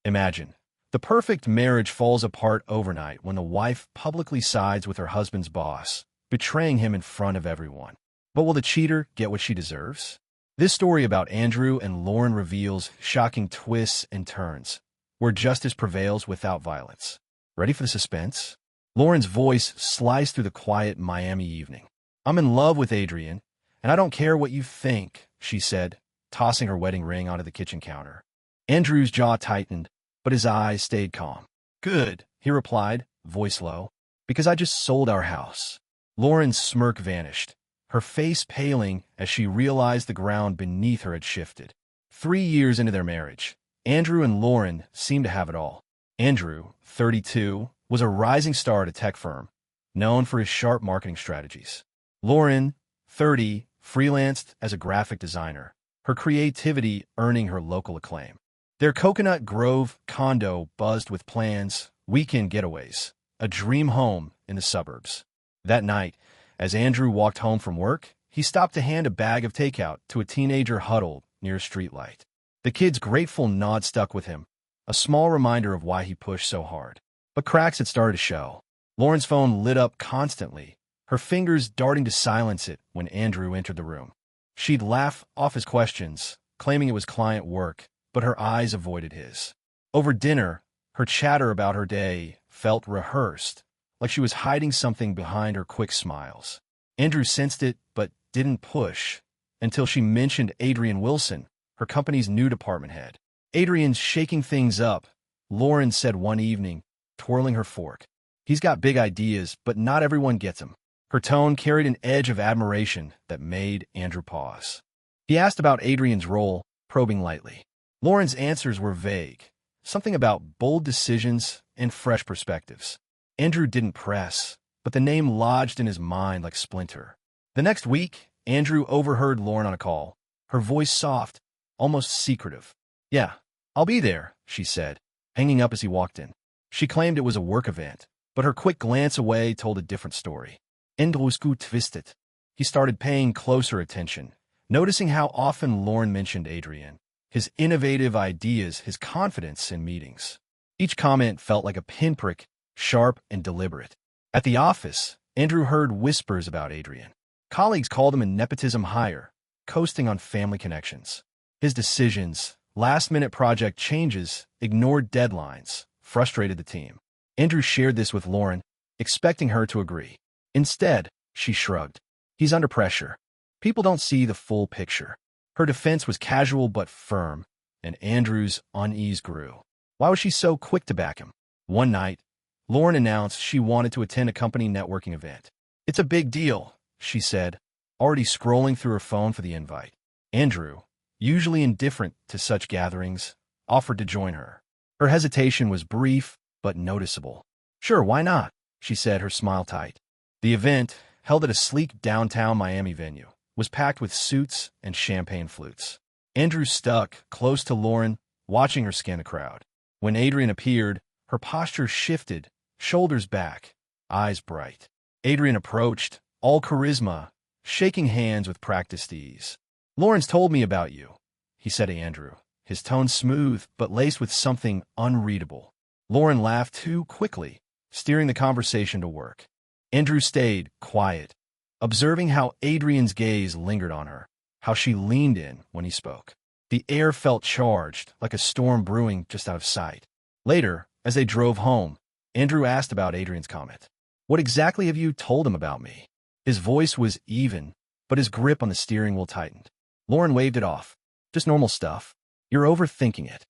Imagine. The perfect marriage falls apart overnight when the wife publicly sides with her husband's boss, betraying him in front of everyone. But will the cheater get what she deserves? This story about Andrew and Lauren reveals shocking twists and turns, where justice prevails without violence. Ready for the suspense? Lauren's voice sliced through the quiet Miami evening. "I'm in love with Adrian, and I don't care what you think," she said, tossing her wedding ring onto the kitchen counter. Andrew's jaw tightened, but his eyes stayed calm. "Good," he replied, voice low, "because I just sold our house." Lauren's smirk vanished, her face paling as she realized the ground beneath her had shifted. 3 years into their marriage, Andrew and Lauren seemed to have it all. Andrew, 32, was a rising star at a tech firm, known for his sharp marketing strategies. Lauren, 30, freelanced as a graphic designer, her creativity earning her local acclaim. Their Coconut Grove condo buzzed with plans, weekend getaways, a dream home in the suburbs. That night, as Andrew walked home from work, he stopped to hand a bag of takeout to a teenager huddled near a streetlight. The kid's grateful nod stuck with him, a small reminder of why he pushed so hard. But cracks had started to show. Lauren's phone lit up constantly, her fingers darting to silence it when Andrew entered the room. She'd laugh off his questions, claiming it was client work, but her eyes avoided his. Over dinner, her chatter about her day felt rehearsed, like she was hiding something behind her quick smiles. Andrew sensed it, but didn't push, until she mentioned Adrian Wilson, her company's new department head. "Adrian's shaking things up," Lauren said one evening, twirling her fork. "He's got big ideas, but not everyone gets them." Her tone carried an edge of admiration that made Andrew pause. He asked about Adrian's role, probing lightly. Lauren's answers were vague, something about bold decisions and fresh perspectives. Andrew didn't press, but the name lodged in his mind like a splinter. The next week, Andrew overheard Lauren on a call, her voice soft, almost secretive. "Yeah, I'll be there," she said, hanging up as he walked in. She claimed it was a work event, but her quick glance away told a different story. Andrew's gut twisted. He started paying closer attention, noticing how often Lauren mentioned Adrian, his innovative ideas, his confidence in meetings. Each comment felt like a pinprick, sharp and deliberate. At the office, Andrew heard whispers about Adrian. Colleagues called him a nepotism hire, coasting on family connections. His decisions, last-minute project changes, ignored deadlines, frustrated the team. Andrew shared this with Lauren, expecting her to agree. Instead, she shrugged. "He's under pressure. People don't see the full picture." Her defense was casual but firm, and Andrew's unease grew. Why was she so quick to back him? One night, Lauren announced she wanted to attend a company networking event. "It's a big deal," she said, already scrolling through her phone for the invite. Andrew, usually indifferent to such gatherings, offered to join her. Her hesitation was brief but noticeable. "Sure, why not?" she said, her smile tight. The event, held at a sleek downtown Miami venue, was packed with suits and champagne flutes. Andrew stuck close to Lauren, watching her scan the crowd. When Adrian appeared, her posture shifted, shoulders back, eyes bright. Adrian approached, all charisma, shaking hands with practiced ease. "Lauren's told me about you," he said to Andrew, his tone smooth but laced with something unreadable. Lauren laughed too quickly, steering the conversation to work. Andrew stayed quiet, observing how Adrian's gaze lingered on her, how she leaned in when he spoke. The air felt charged, like a storm brewing just out of sight. Later, as they drove home, Andrew asked about Adrian's comment. "What exactly have you told him about me?" His voice was even, but his grip on the steering wheel tightened. Lauren waved it off. "Just normal stuff. You're overthinking it."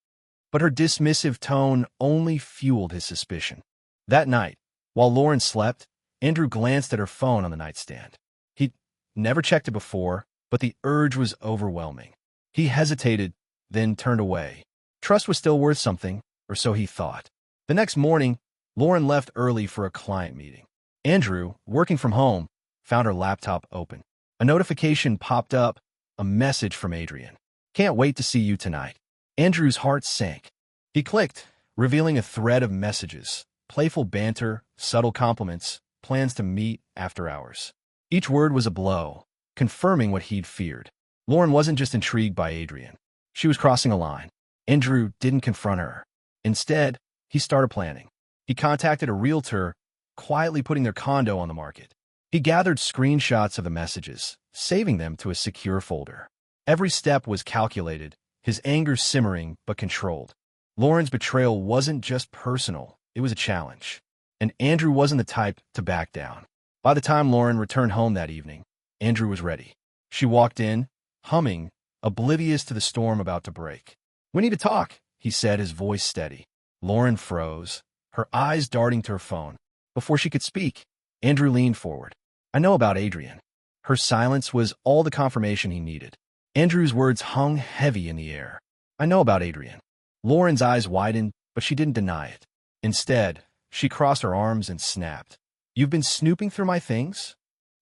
But her dismissive tone only fueled his suspicion. That night, while Lauren slept, Andrew glanced at her phone on the nightstand. He'd never checked it before, but the urge was overwhelming. He hesitated, then turned away. Trust was still worth something, or so he thought. The next morning, Lauren left early for a client meeting. Andrew, working from home, found her laptop open. A notification popped up, a message from Adrian. "Can't wait to see you tonight." Andrew's heart sank. He clicked, revealing a thread of messages, playful banter, subtle compliments, plans to meet after hours. Each word was a blow, confirming what he'd feared. Lauren wasn't just intrigued by Adrian. She was crossing a line. Andrew didn't confront her. Instead, he started planning. He contacted a realtor, quietly putting their condo on the market. He gathered screenshots of the messages, saving them to a secure folder. Every step was calculated, his anger simmering but controlled. Lauren's betrayal wasn't just personal, it was a challenge. And Andrew wasn't the type to back down. By the time Lauren returned home that evening, Andrew was ready. She walked in, humming, oblivious to the storm about to break. "We need to talk," he said, his voice steady. Lauren froze, her eyes darting to her phone. Before she could speak, Andrew leaned forward. "I know about Adrian." Her silence was all the confirmation he needed. Andrew's words hung heavy in the air. "I know about Adrian." Lauren's eyes widened, but she didn't deny it. Instead, she crossed her arms and snapped. "You've been snooping through my things?"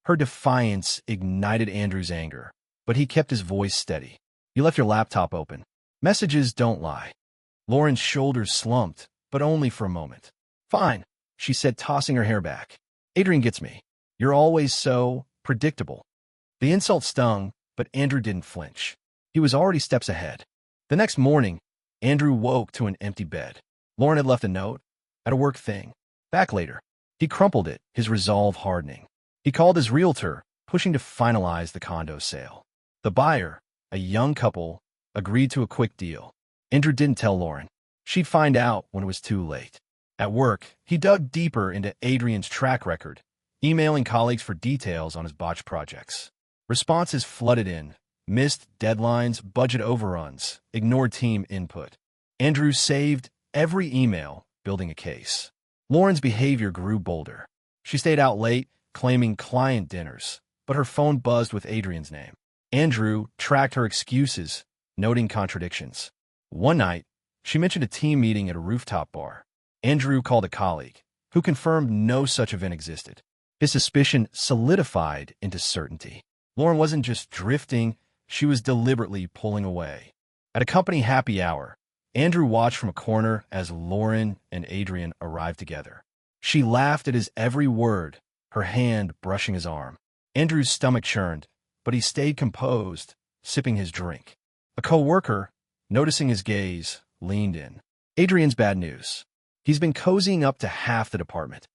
Her defiance ignited Andrew's anger, but he kept his voice steady. "You left your laptop open. Messages don't lie." Lauren's shoulders slumped, but only for a moment. "Fine," she said, tossing her hair back. "Adrian gets me. You're always so predictable." The insult stung, but Andrew didn't flinch. He was already steps ahead. The next morning, Andrew woke to an empty bed. Lauren had left a note. "At a work thing. Back later." He crumpled it, his resolve hardening. He called his realtor, pushing to finalize the condo sale. The buyer, a young couple, agreed to a quick deal. Andrew didn't tell Lauren. She'd find out when it was too late. At work, he dug deeper into Adrian's track record, emailing colleagues for details on his botched projects. Responses flooded in. Missed deadlines, budget overruns, ignored team input. Andrew saved every email, building a case. Lauren's behavior grew bolder. She stayed out late, claiming client dinners, but her phone buzzed with Adrian's name. Andrew tracked her excuses, noting contradictions. One night, she mentioned a team meeting at a rooftop bar. Andrew called a colleague, who confirmed no such event existed. His suspicion solidified into certainty. Lauren wasn't just drifting, she was deliberately pulling away. At a company happy hour, Andrew watched from a corner as Lauren and Adrian arrived together. She laughed at his every word, her hand brushing his arm. Andrew's stomach churned, but he stayed composed, sipping his drink. A co-worker, noticing his gaze, leaned in. "Adrian's bad news. He's been cozying up to half the department."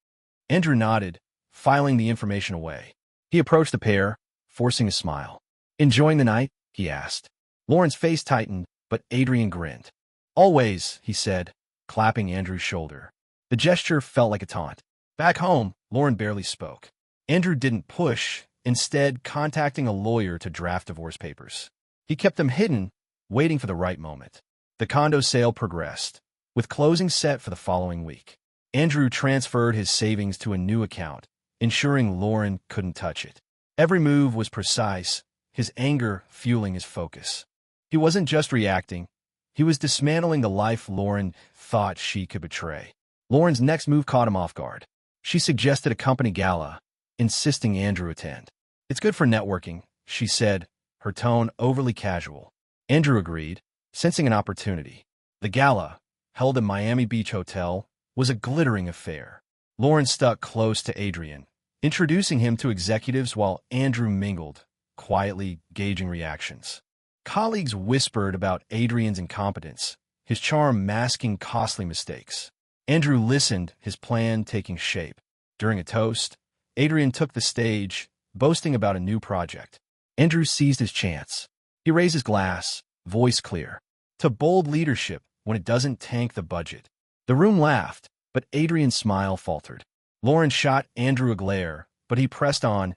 Andrew nodded, filing the information away. He approached the pair, forcing a smile. "Enjoying the night?" he asked. Lauren's face tightened, but Adrian grinned. "Always," he said, clapping Andrew's shoulder. The gesture felt like a taunt. Back home, Lauren barely spoke. Andrew didn't push, instead contacting a lawyer to draft divorce papers. He kept them hidden, waiting for the right moment. The condo sale progressed, with closing set for the following week. Andrew transferred his savings to a new account, ensuring Lauren couldn't touch it. Every move was precise, his anger fueling his focus. He wasn't just reacting, he was dismantling the life Lauren thought she could betray. Lauren's next move caught him off guard. She suggested a company gala, insisting Andrew attend. "It's good for networking," she said, her tone overly casual. Andrew agreed, sensing an opportunity. The gala, held at Miami Beach Hotel, was a glittering affair. Lauren stuck close to Adrian, introducing him to executives while Andrew mingled, quietly gauging reactions. Colleagues whispered about Adrian's incompetence, his charm masking costly mistakes. Andrew listened, his plan taking shape. During a toast, Adrian took the stage, boasting about a new project. Andrew seized his chance. He raised his glass, voice clear. "To bold leadership when it doesn't tank the budget." The room laughed, but Adrian's smile faltered. Lauren shot Andrew a glare, but he pressed on,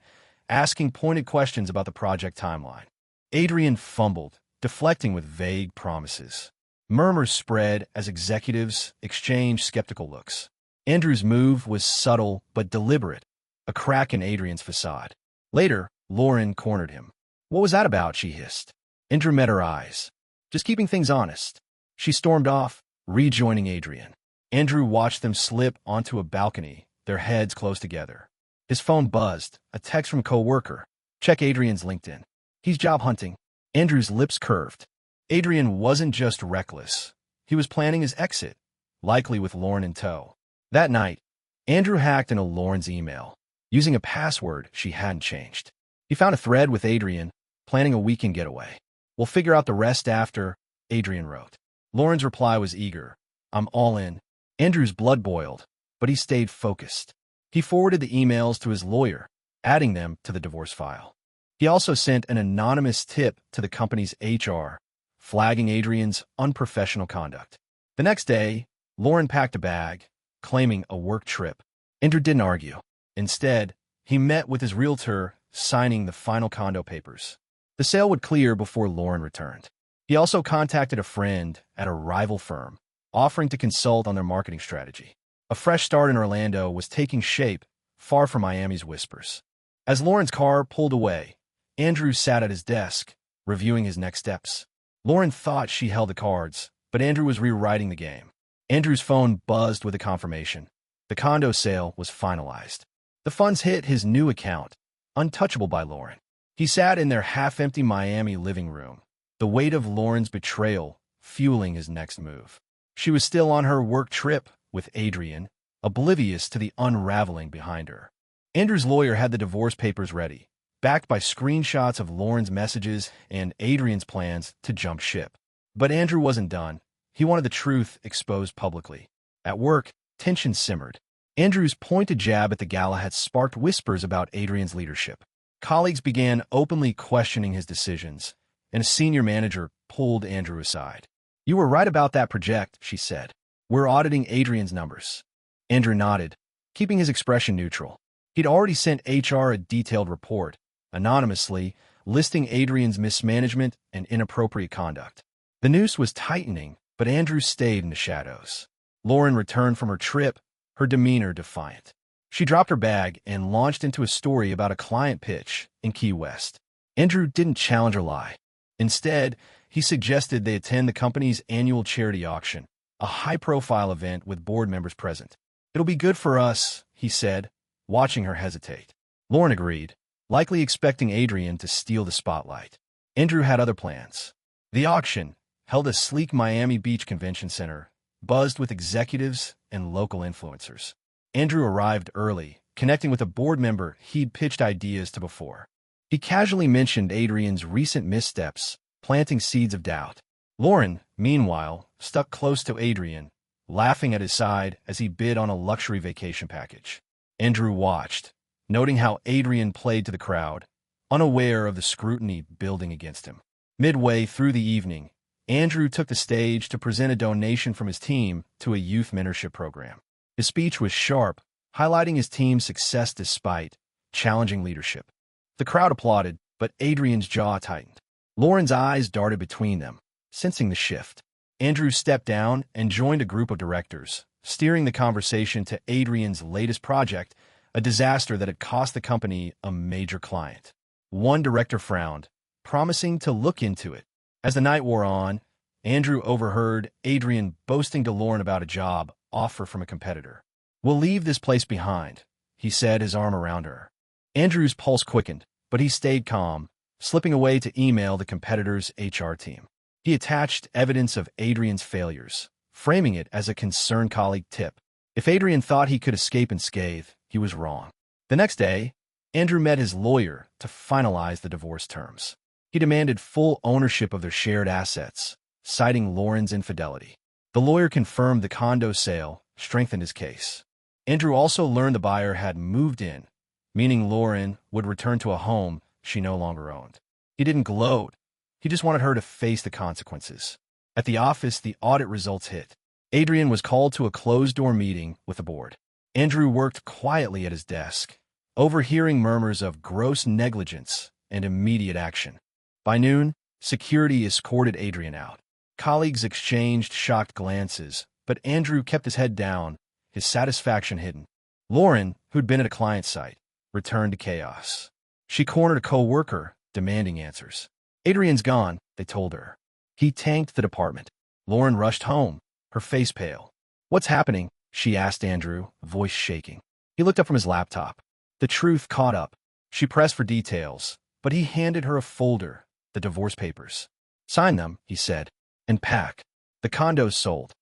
asking pointed questions about the project timeline. Adrian fumbled, deflecting with vague promises. Murmurs spread as executives exchanged skeptical looks. Andrew's move was subtle but deliberate, a crack in Adrian's facade. Later, Lauren cornered him. "What was that about?" she hissed. Andrew met her eyes. "Just keeping things honest." She stormed off, rejoining Adrian. Andrew watched them slip onto a balcony, their heads close together. His phone buzzed, a text from a co-worker. "Check Adrian's LinkedIn. He's job hunting." Andrew's lips curved. Adrian wasn't just reckless. He was planning his exit, likely with Lauren in tow. That night, Andrew hacked into Lauren's email, using a password she hadn't changed. He found a thread with Adrian, planning a weekend getaway. "We'll figure out the rest after," Adrian wrote. Lauren's reply was eager. I'm all in. Andrew's blood boiled, but he stayed focused. He forwarded the emails to his lawyer, adding them to the divorce file. He also sent an anonymous tip to the company's HR, flagging Adrian's unprofessional conduct. The next day, Lauren packed a bag, claiming a work trip. Andrew didn't argue. Instead, he met with his realtor, signing the final condo papers. The sale would clear before Lauren returned. He also contacted a friend at a rival firm, offering to consult on their marketing strategy. A fresh start in Orlando was taking shape, far from Miami's whispers. As Lauren's car pulled away, Andrew sat at his desk, reviewing his next steps. Lauren thought she held the cards, but Andrew was rewriting the game. Andrew's phone buzzed with a confirmation. The condo sale was finalized. The funds hit his new account, untouchable by Lauren. He sat in their half-empty Miami living room, the weight of Lauren's betrayal fueling his next move. She was still on her work trip with Adrian, oblivious to the unraveling behind her. Andrew's lawyer had the divorce papers ready, backed by screenshots of Lauren's messages and Adrian's plans to jump ship. But Andrew wasn't done. He wanted the truth exposed publicly. At work, tension simmered. Andrew's pointed jab at the gala had sparked whispers about Adrian's leadership. Colleagues began openly questioning his decisions, and a senior manager pulled Andrew aside. "You were right about that project," she said. "We're auditing Adrian's numbers." Andrew nodded, keeping his expression neutral. He'd already sent HR a detailed report, anonymously, listing Adrian's mismanagement and inappropriate conduct. The noose was tightening, but Andrew stayed in the shadows. Lauren returned from her trip, her demeanor defiant. She dropped her bag and launched into a story about a client pitch in Key West. Andrew didn't challenge or lie. Instead, he suggested they attend the company's annual charity auction, a high-profile event with board members present. "It'll be good for us," he said, watching her hesitate. Lauren agreed, likely expecting Adrian to steal the spotlight. Andrew had other plans. The auction, held at sleek Miami Beach Convention Center, buzzed with executives and local influencers. Andrew arrived early, connecting with a board member he'd pitched ideas to before. He casually mentioned Adrian's recent missteps, planting seeds of doubt. Lauren, meanwhile, stuck close to Adrian, laughing at his side as he bid on a luxury vacation package. Andrew watched, noting how Adrian played to the crowd, unaware of the scrutiny building against him. Midway through the evening, Andrew took the stage to present a donation from his team to a youth mentorship program. His speech was sharp, highlighting his team's success despite challenging leadership. The crowd applauded, but Adrian's jaw tightened. Lauren's eyes darted between them, sensing the shift. Andrew stepped down and joined a group of directors, steering the conversation to Adrian's latest project, a disaster that had cost the company a major client. One director frowned, promising to look into it. As the night wore on, Andrew overheard Adrian boasting to Lauren about a job offer from a competitor. "We'll leave this place behind," he said, his arm around her. Andrew's pulse quickened, but he stayed calm, slipping away to email the competitor's HR team. He attached evidence of Adrian's failures, framing it as a concerned colleague tip. If Adrian thought he could escape unscathed, he was wrong. The next day, Andrew met his lawyer to finalize the divorce terms. He demanded full ownership of their shared assets, citing Lauren's infidelity. The lawyer confirmed the condo sale, strengthened his case. Andrew also learned the buyer had moved in, meaning Lauren would return to a home she no longer owned. He didn't gloat. He just wanted her to face the consequences. At the office, the audit results hit. Adrian was called to a closed-door meeting with the board. Andrew worked quietly at his desk, overhearing murmurs of gross negligence and immediate action. By noon, security escorted Adrian out. Colleagues exchanged shocked glances, but Andrew kept his head down, his satisfaction hidden. Lauren, who'd been at a client site, returned to chaos. She cornered a co-worker, demanding answers. "Adrian's gone," they told her. "He tanked the department." Lauren rushed home, her face pale. "What's happening?" she asked Andrew, voice shaking. He looked up from his laptop. The truth caught up. She pressed for details, but he handed her a folder, the divorce papers. "Sign them," he said, "and pack. The condo's sold."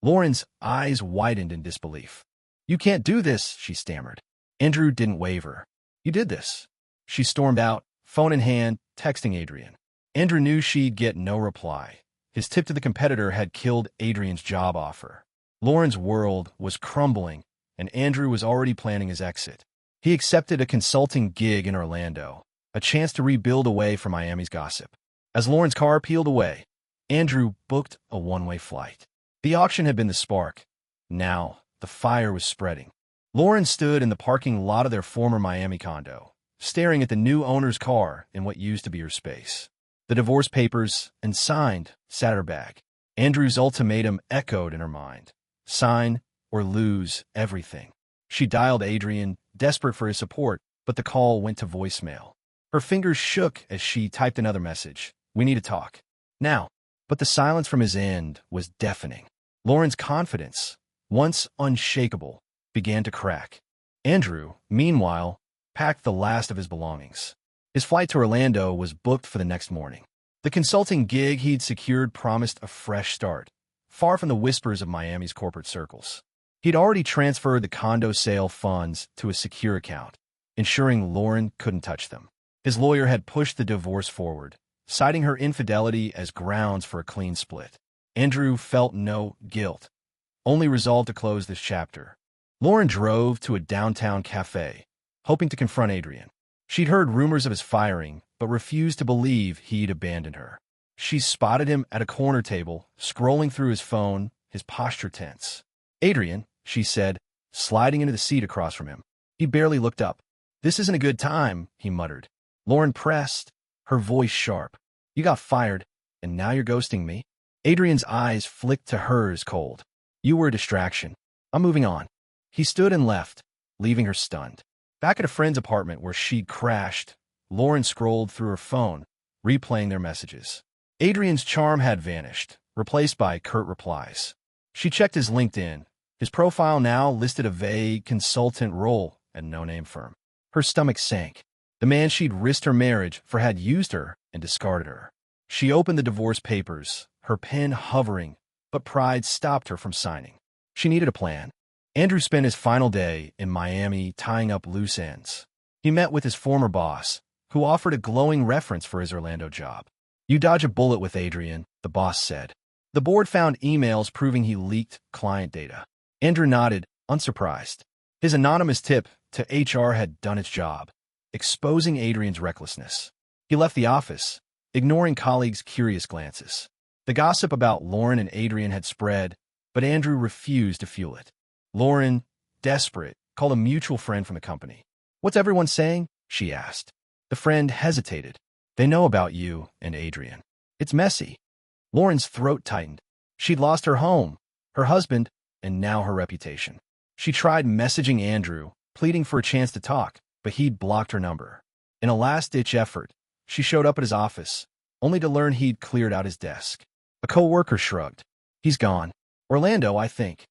Lauren's eyes widened in disbelief. "You can't do this," she stammered. Andrew didn't waver. "You did this." She stormed out, phone in hand, texting Adrian. Andrew knew she'd get no reply. His tip to the competitor had killed Adrian's job offer. Lauren's world was crumbling, and Andrew was already planning his exit. He accepted a consulting gig in Orlando, a chance to rebuild away from Miami's gossip. As Lauren's car peeled away, Andrew booked a one-way flight. The auction had been the spark. Now, the fire was spreading. Lauren stood in the parking lot of their former Miami condo, staring at the new owner's car in what used to be her space. The divorce papers, and signed, sat at her bag. Andrew's ultimatum echoed in her mind. Sign or lose everything. She dialed Adrian, desperate for his support, but the call went to voicemail. Her fingers shook as she typed another message. We need to talk. Now. But the silence from his end was deafening. Lauren's confidence, once unshakable, began to crack. Andrew, meanwhile, packed the last of his belongings. His flight to Orlando was booked for the next morning. The consulting gig he'd secured promised a fresh start, far from the whispers of Miami's corporate circles. He'd already transferred the condo sale funds to a secure account, ensuring Lauren couldn't touch them. His lawyer had pushed the divorce forward, citing her infidelity as grounds for a clean split. Andrew felt no guilt, only resolved to close this chapter. Lauren drove to a downtown cafe, hoping to confront Adrian. She'd heard rumors of his firing, but refused to believe he'd abandoned her. She spotted him at a corner table, scrolling through his phone, his posture tense. Adrian, she said, sliding into the seat across from him. He barely looked up. This isn't a good time, he muttered. Lauren pressed, her voice sharp. You got fired, and now you're ghosting me? Adrian's eyes flicked to hers cold. You were a distraction. I'm moving on. He stood and left, leaving her stunned. Back at a friend's apartment where she'd crashed, Lauren scrolled through her phone, replaying their messages. Adrian's charm had vanished, replaced by curt replies. She checked his LinkedIn. His profile now listed a vague consultant role at a no-name firm. Her stomach sank. The man she'd risked her marriage for had used her and discarded her. She opened the divorce papers, her pen hovering, but pride stopped her from signing. She needed a plan. Andrew spent his final day in Miami tying up loose ends. He met with his former boss, who offered a glowing reference for his Orlando job. You dodge a bullet with Adrian, the boss said. The board found emails proving he leaked client data. Andrew nodded, unsurprised. His anonymous tip to HR had done its job, exposing Adrian's recklessness. He left the office, ignoring colleagues' curious glances. The gossip about Lauren and Adrian had spread, but Andrew refused to fuel it. Lauren, desperate, called a mutual friend from the company. What's everyone saying? She asked. The friend hesitated. They know about you and Adrian. It's messy. Lauren's throat tightened. She'd lost her home, her husband, and now her reputation. She tried messaging Andrew, pleading for a chance to talk, but he'd blocked her number. In a last-ditch effort, she showed up at his office, only to learn he'd cleared out his desk. A co-worker shrugged. He's gone. Orlando, I think.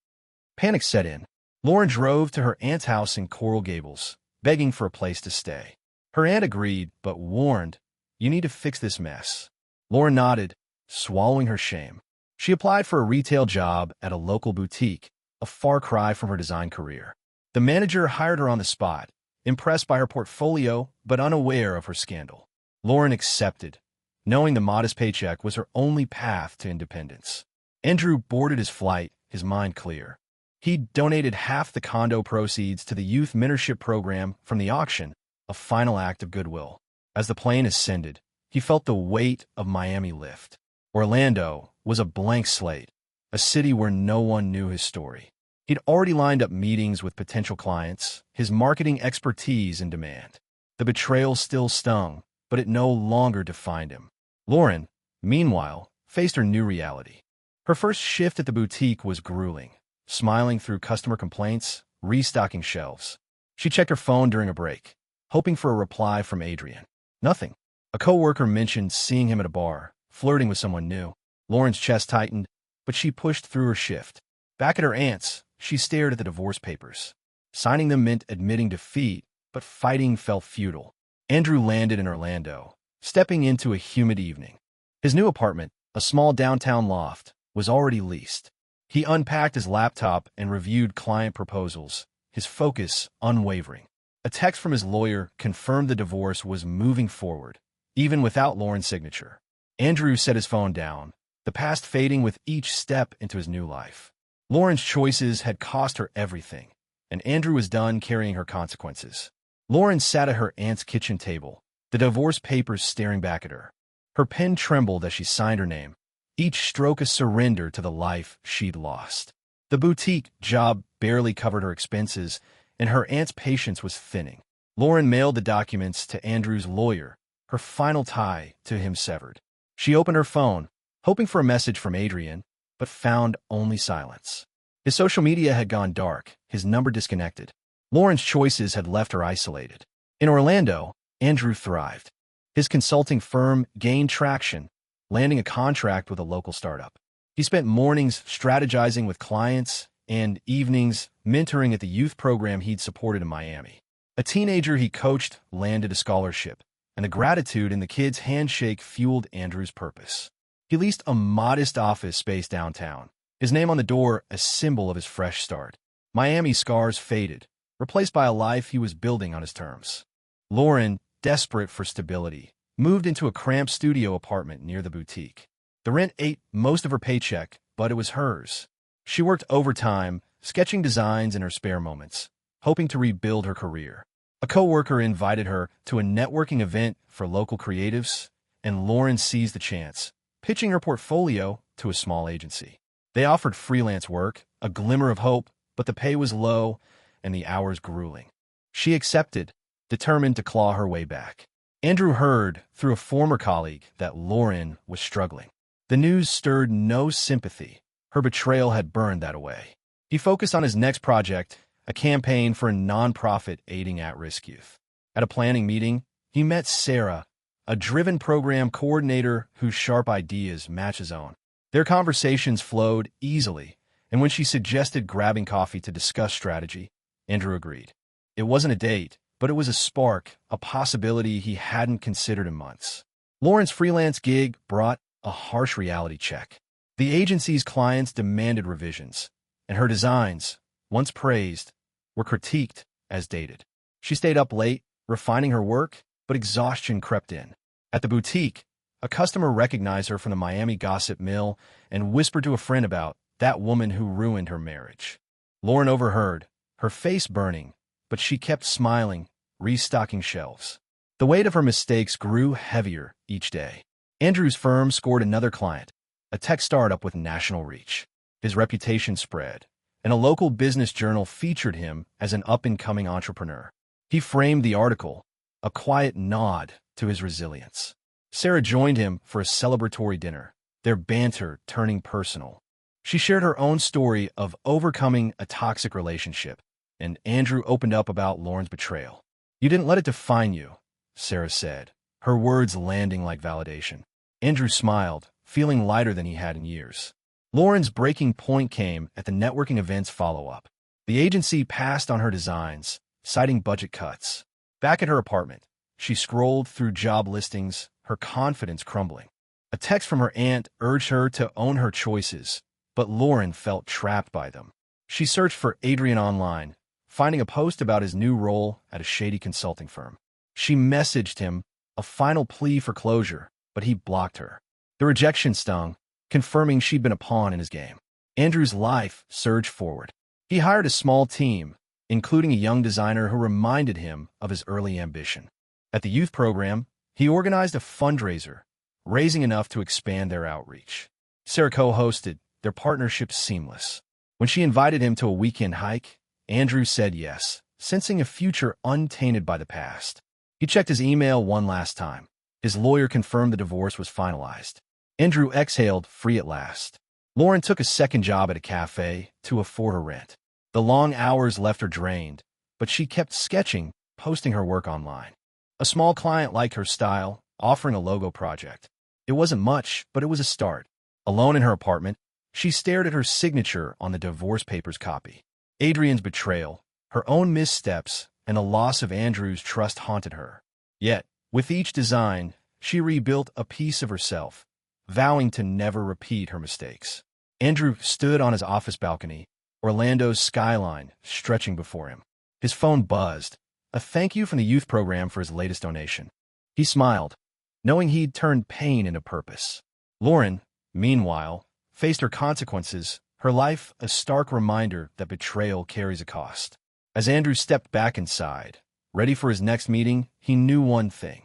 Panic set in. Lauren drove to her aunt's house in Coral Gables, begging for a place to stay. Her aunt agreed, but warned, you need to fix this mess. Lauren nodded, swallowing her shame. She applied for a retail job at a local boutique, a far cry from her design career. The manager hired her on the spot, impressed by her portfolio but unaware of her scandal. Lauren accepted, knowing the modest paycheck was her only path to independence. Andrew boarded his flight, his mind clear. He'd donated half the condo proceeds to the youth mentorship program from the auction, a final act of goodwill. As the plane ascended, he felt the weight of Miami lift. Orlando was a blank slate, a city where no one knew his story. He'd already lined up meetings with potential clients, his marketing expertise in demand. The betrayal still stung, but it no longer defined him. Lauren, meanwhile, faced her new reality. Her first shift at the boutique was grueling, smiling through customer complaints, restocking shelves. She checked her phone during a break, hoping for a reply from Adrian. Nothing. A coworker mentioned seeing him at a bar, flirting with someone new. Lauren's chest tightened, but she pushed through her shift. Back at her aunt's, she stared at the divorce papers. Signing them meant admitting defeat, but fighting felt futile. Andrew landed in Orlando, stepping into a humid evening. His new apartment, a small downtown loft, was already leased. He unpacked his laptop and reviewed client proposals, his focus unwavering. A text from his lawyer confirmed the divorce was moving forward, even without Lauren's signature. Andrew set his phone down, the past fading with each step into his new life. Lauren's choices had cost her everything, and Andrew was done carrying her consequences. Lauren sat at her aunt's kitchen table, the divorce papers staring back at her. Her pen trembled as she signed her name, each stroke a surrender to the life she'd lost. The boutique job barely covered her expenses, and her aunt's patience was thinning. Lauren mailed the documents to Andrew's lawyer, her final tie to him severed. She opened her phone, hoping for a message from Adrian, but found only silence. His social media had gone dark, his number disconnected. Lauren's choices had left her isolated. In Orlando, Andrew thrived. His consulting firm gained traction, landing a contract with a local startup. He spent mornings strategizing with clients and evenings mentoring at the youth program he'd supported in Miami. A teenager he coached landed a scholarship, and the gratitude in the kid's handshake fueled Andrew's purpose. He leased a modest office space downtown, his name on the door a symbol of his fresh start. Miami's scars faded, replaced by a life he was building on his terms. Lauren, desperate for stability, moved into a cramped studio apartment near the boutique. The rent ate most of her paycheck, but it was hers. She worked overtime, sketching designs in her spare moments, hoping to rebuild her career. A coworker invited her to a networking event for local creatives, and Lauren seized the chance, pitching her portfolio to a small agency. They offered freelance work, a glimmer of hope, but the pay was low and the hours grueling. She accepted, determined to claw her way back. Andrew heard, through a former colleague, that Lauren was struggling. The news stirred no sympathy. Her betrayal had burned that away. He focused on his next project, a campaign for a nonprofit aiding at-risk youth. At a planning meeting, he met Sarah, a driven program coordinator whose sharp ideas match his own. Their conversations flowed easily, and when she suggested grabbing coffee to discuss strategy, Andrew agreed. It wasn't a date, but it was a spark, a possibility he hadn't considered in months. Lauren's freelance gig brought a harsh reality check. The agency's clients demanded revisions, and her designs, once praised, were critiqued as dated. She stayed up late, refining her work, but exhaustion crept in. At the boutique, a customer recognized her from the Miami gossip mill and whispered to a friend about that woman who ruined her marriage. Lauren overheard, her face burning, but she kept smiling, restocking shelves. The weight of her mistakes grew heavier each day. Andrew's firm scored another client, a tech startup with national reach. His reputation spread, and a local business journal featured him as an up-and-coming entrepreneur. He framed the article, a quiet nod to his resilience. Sarah joined him for a celebratory dinner, their banter turning personal. She shared her own story of overcoming a toxic relationship, and Andrew opened up about Lauren's betrayal. "You didn't let it define you," Sarah said, her words landing like validation. Andrew smiled, feeling lighter than he had in years. Lauren's breaking point came at the networking event's follow-up. The agency passed on her designs, citing budget cuts. Back at her apartment, she scrolled through job listings, her confidence crumbling. A text from her aunt urged her to own her choices, but Lauren felt trapped by them. She searched for Adrian online, finding a post about his new role at a shady consulting firm. She messaged him, a final plea for closure, but he blocked her. The rejection stung, confirming she'd been a pawn in his game. Andrew's life surged forward. He hired a small team, including a young designer who reminded him of his early ambition. At the youth program, he organized a fundraiser, raising enough to expand their outreach. Sarah co-hosted, their partnership seamless. When she invited him to a weekend hike, Andrew said yes, sensing a future untainted by the past. He checked his email one last time. His lawyer confirmed the divorce was finalized. Andrew exhaled, free at last. Lauren took a second job at a cafe to afford her rent. The long hours left her drained, but she kept sketching, posting her work online. A small client liked her style, offering a logo project. It wasn't much, but it was a start. Alone in her apartment, she stared at her signature on the divorce papers copy. Adrian's betrayal, her own missteps, and the loss of Andrew's trust haunted her. Yet, with each design, she rebuilt a piece of herself, vowing to never repeat her mistakes. Andrew stood on his office balcony, Orlando's skyline stretching before him. His phone buzzed, a thank you from the youth program for his latest donation. He smiled, knowing he'd turned pain into purpose. Lauren, meanwhile, faced her consequences, Her life, a stark reminder that betrayal carries a cost. As Andrew stepped back inside, ready for his next meeting, he knew one thing.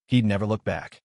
He'd never look back.